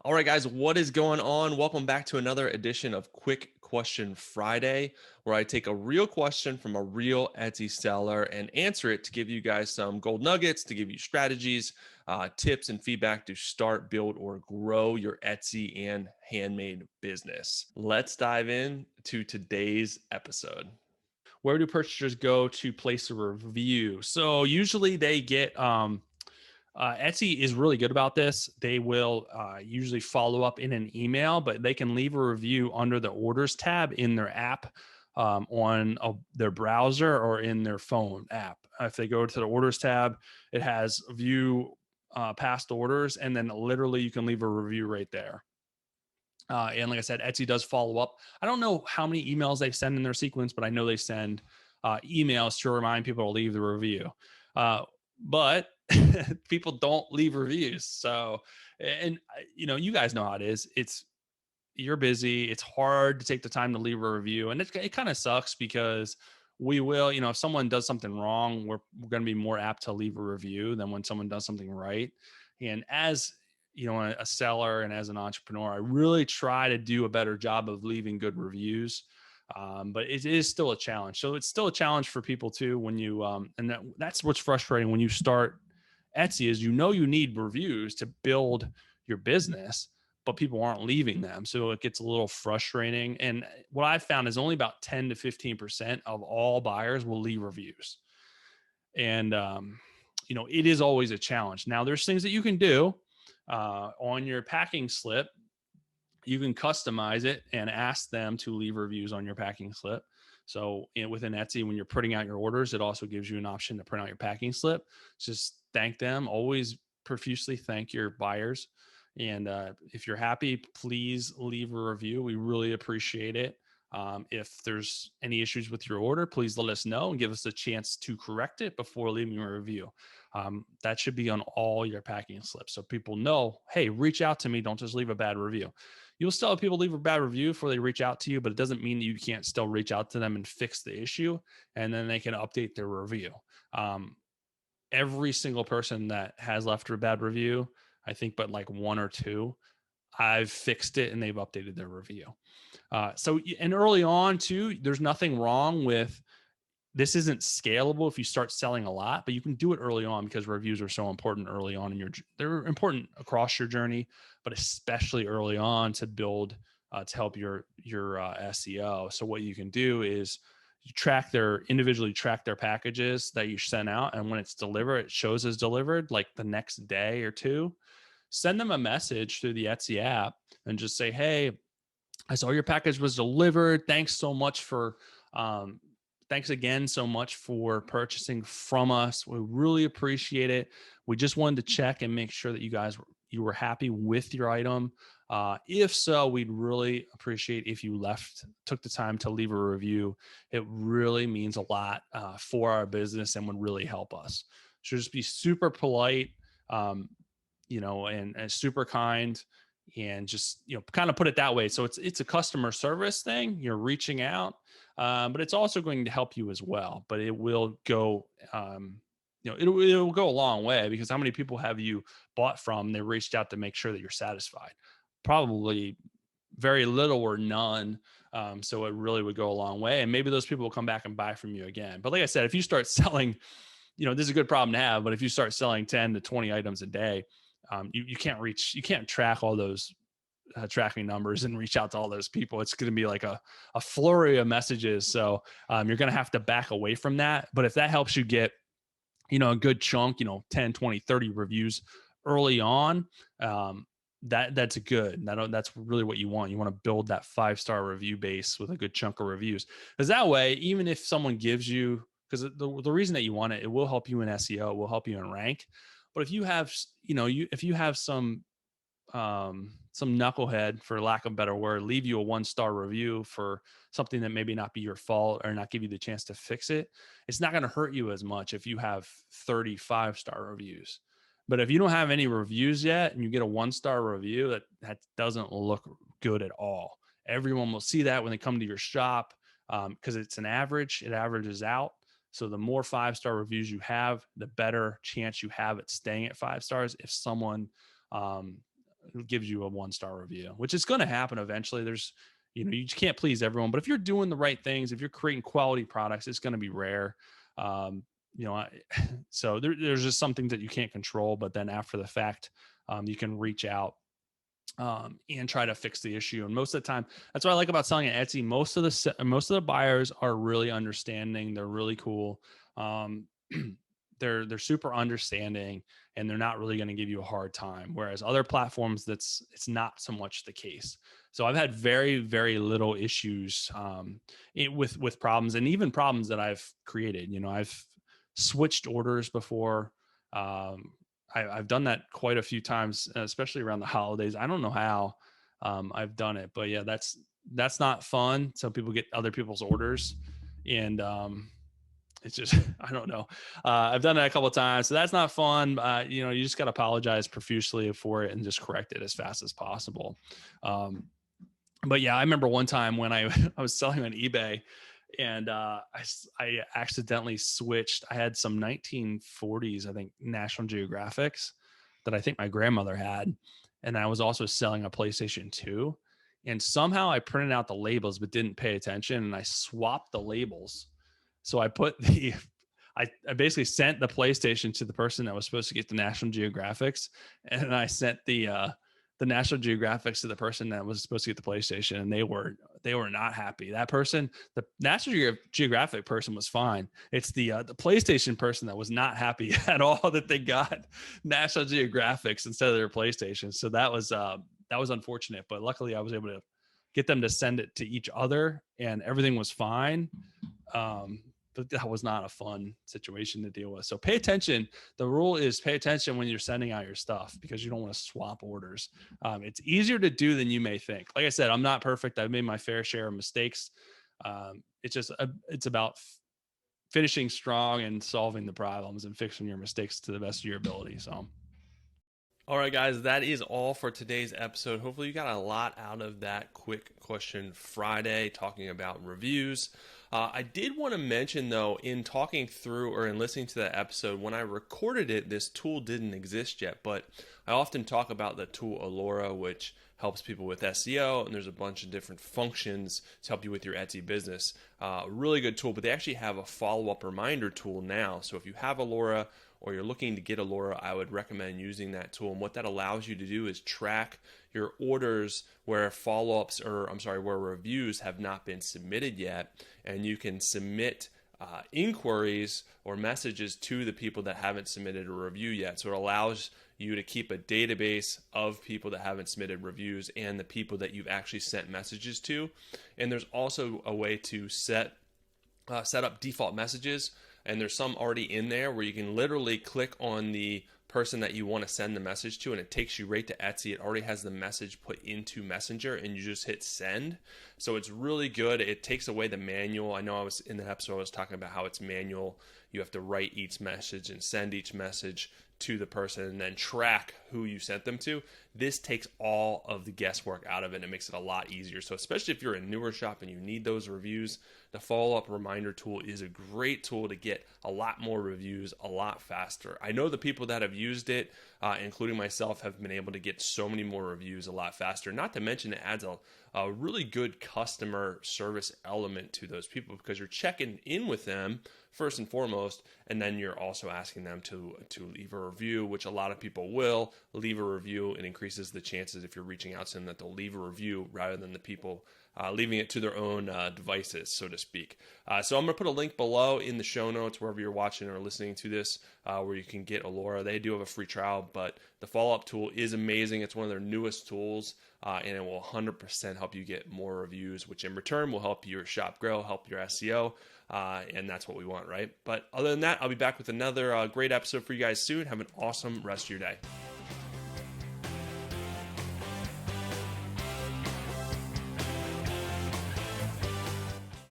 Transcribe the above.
All right, guys, what is going on? Welcome back to another edition of Quick Question Friday, where I take a real question from a real Etsy seller and answer it to give you guys some gold nuggets, to give you strategies, tips, and feedback to start, build, or grow your Etsy and handmade business. Let's dive in to today's episode. Where do purchasers go to place a review? So usually they get Etsy is really good about this. They will usually follow up in an email, but they can leave a review under the orders tab in their app, on their browser or in their phone app. If they go to the orders tab, it has view past orders, and then literally you can leave a review right there. And like I said, Etsy does follow up. I don't know how many emails they send in their sequence, but I know they send emails to remind people to leave the review. But people don't leave reviews. So, and you guys know how it is. You're busy. It's hard to take the time to leave a review, and it kind of sucks because we will, if someone does something wrong, we're going to be more apt to leave a review than when someone does something right. And as a seller and as an entrepreneur, I really try to do a better job of leaving good reviews. But it is still a challenge. So it's still a challenge for people too when you that's what's frustrating when you start Etsy is you need reviews to build your business, but people aren't leaving them. So it gets a little frustrating. And what I've found is only about 10 to 15% of all buyers will leave reviews. And it is always a challenge. Now there's things that you can do on your packing slip. You can customize it and ask them to leave reviews on your packing slip. So within Etsy, when you're putting out your orders, it also gives you an option to print out your packing slip. Just thank them. Always profusely thank your buyers. And if you're happy, please leave a review. We really appreciate it. If there's any issues with your order, please let us know and give us a chance to correct it before leaving a review. That should be on all your packing slips. So people know, hey, reach out to me. Don't just leave a bad review. You'll still have people leave a bad review before they reach out to you, but it doesn't mean that you can't still reach out to them and fix the issue, and then they can update their review. Um, every single person that has left a bad review, I think, but like one or two, I've fixed it and they've updated their review. And early on too, there's nothing wrong with this. Isn't scalable if you start selling a lot, but you can do it early on because reviews are so important early on in they're important across your journey, but especially early on to build, to help your SEO. So what you can do is you individually track their packages that you sent out. And when it's delivered, it shows as delivered like the next day or two. Send them a message through the Etsy app and just say, hey, I saw your package was delivered. Um, thanks again so much for purchasing from us. We really appreciate it. We just wanted to check and make sure that you were happy with your item. If so, we'd really appreciate if you took the time to leave a review. It really means a lot for our business and would really help us. So just be super polite, um, and super kind, and just kind of put it that way. So it's a customer service thing. You're reaching out, but it's also going to help you as well. But it will go, it'll go a long way, because how many people have you bought from? They reached out to make sure that you're satisfied. Probably very little or none. So it really would go a long way, and maybe those people will come back and buy from you again. But like I said, if you start selling, this is a good problem to have. But if you start selling 10 to 20 items a day, you can't track all those tracking numbers and reach out to all those people. It's going to be like a flurry of messages. So you're going to have to back away from that. But if that helps you get, a good chunk, 10, 20, 30 reviews early on, that's good. That's really what you want. You want to build that 5-star review base with a good chunk of reviews. Because that way, even if someone gives you, because the reason that you want it will help you in SEO, it will help you in rank. But if you have, if you have some knucklehead, for lack of a better word, leave you a 1-star review for something that maybe not be your fault or not give you the chance to fix it, it's not going to hurt you as much if you have 35-star reviews. But if you don't have any reviews yet and you get a 1-star review, that doesn't look good at all. Everyone will see that when they come to your shop, because it's an average. It averages out. So the more 5-star reviews you have, the better chance you have at staying at 5 stars. If someone gives you a 1-star review, which is going to happen eventually. There's, you can't please everyone, but if you're doing the right things, if you're creating quality products, it's going to be rare. Um, so there's just some things that you can't control, but then after the fact, you can reach out and try to fix the issue. And most of the time, that's what I like about selling at Etsy. Most of the buyers are really understanding. They're really cool. Um, they're super understanding, and they're not really going to give you a hard time. Whereas other platforms, it's not so much the case. So I've had very, very little issues with problems, and even problems that I've created. I've switched orders before. I've done that quite a few times, especially around the holidays. I don't know how I've done it, but yeah, that's not fun. Some people get other people's orders, and it's just I don't know. I've done that a couple of times, so that's not fun. You just got to apologize profusely for it and just correct it as fast as possible. But yeah, I remember one time when I was selling on eBay, and I accidentally switched. I had some 1940s, I think, National Geographics that I think my grandmother had, and I was also selling a PlayStation 2. And somehow I printed out the labels but didn't pay attention, and I swapped the labels. So I put I basically sent the PlayStation to the person that was supposed to get the National Geographics, and I sent the National Geographics to the person that was supposed to get the PlayStation, and they were not happy. That person, the National Geographic person, was fine. It's the PlayStation person that was not happy at all that they got National Geographics instead of their PlayStation. So that was unfortunate, but luckily I was able to get them to send it to each other, and everything was fine. But that was not a fun situation to deal with. So pay attention. The rule is pay attention when you're sending out your stuff, because you don't want to swap orders. It's easier to do than you may think. Like I said, I'm not perfect. I've made my fair share of mistakes. It's about finishing strong and solving the problems and fixing your mistakes to the best of your ability. So. All right, guys, that is all for today's episode. Hopefully, you got a lot out of that Quick Question Friday talking about reviews. I did want to mention, though, in talking through or in listening to that episode, when I recorded it, this tool didn't exist yet, but I often talk about the tool Alora, which helps people with SEO, and there's a bunch of different functions to help you with your Etsy business. Really good tool, but they actually have a follow-up reminder tool now. So if you have Alora, or you're looking to get Alora, I would recommend using that tool. And what that allows you to do is track your orders where where reviews have not been submitted yet. And you can submit inquiries or messages to the people that haven't submitted a review yet. So it allows you to keep a database of people that haven't submitted reviews and the people that you've actually sent messages to. And there's also a way to set up default messages. And there's some already in there where you can literally click on the person that you want to send the message to, and it takes you right to Etsy. It already has the message put into Messenger, and you just hit send. So it's really good. It takes away the manual. I know I was in the episode, I was talking about how it's manual. You have to write each message and send each message to the person and then track who you sent them to. This takes all of the guesswork out of it and it makes it a lot easier. So especially if you're a newer shop and you need those reviews, the follow-up reminder tool is a great tool to get a lot more reviews a lot faster. I know the people that have used it, including myself, have been able to get so many more reviews a lot faster. Not to mention it adds a really good customer service element to those people, because you're checking in with them first and foremost, and then you're also asking them to leave a review, which a lot of people will leave a review. It increases the chances, if you're reaching out to them, that they'll leave a review rather than the people leaving it to their own devices, so to speak. So I'm going to put a link below in the show notes, wherever you're watching or listening to this, where you can get Alora. They do have a free trial, but the follow-up tool is amazing. It's one of their newest tools, and it will 100% help you get more reviews, which in return will help your shop grow, help your SEO, and that's what we want, right? But other than that, I'll be back with another great episode for you guys soon. Have an awesome rest of your day.